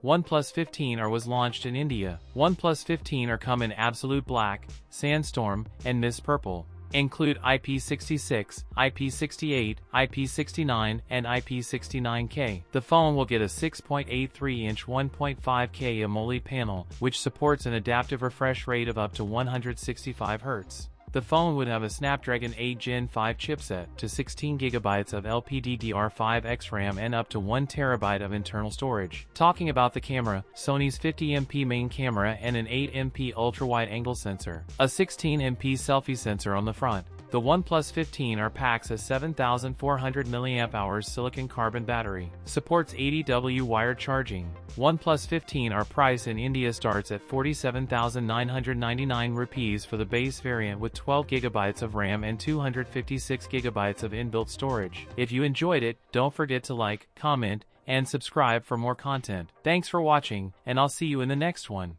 OnePlus 15R was launched in India. OnePlus 15R come in absolute black, sandstorm, and mist purple. Include IP66, IP68, IP69, and IP69K. The phone will get a 6.83-inch 1.5K AMOLED panel, which supports an adaptive refresh rate of up to 165 Hz. The phone would have a Snapdragon 8 Gen 5 chipset, to 16GB of LPDDR5X RAM and up to 1TB of internal storage. Talking about the camera, Sony's 50MP main camera and an 8MP ultra-wide-angle sensor. A 16MP selfie sensor on the front. The OnePlus 15R packs a 7,400 mAh silicon carbon battery. Supports 80W wired charging. OnePlus 15R price in India starts at 47,999 rupees for the base variant with 12GB of RAM and 256GB of inbuilt storage. If you enjoyed it, don't forget to like, comment, and subscribe for more content. Thanks for watching, and I'll see you in the next one.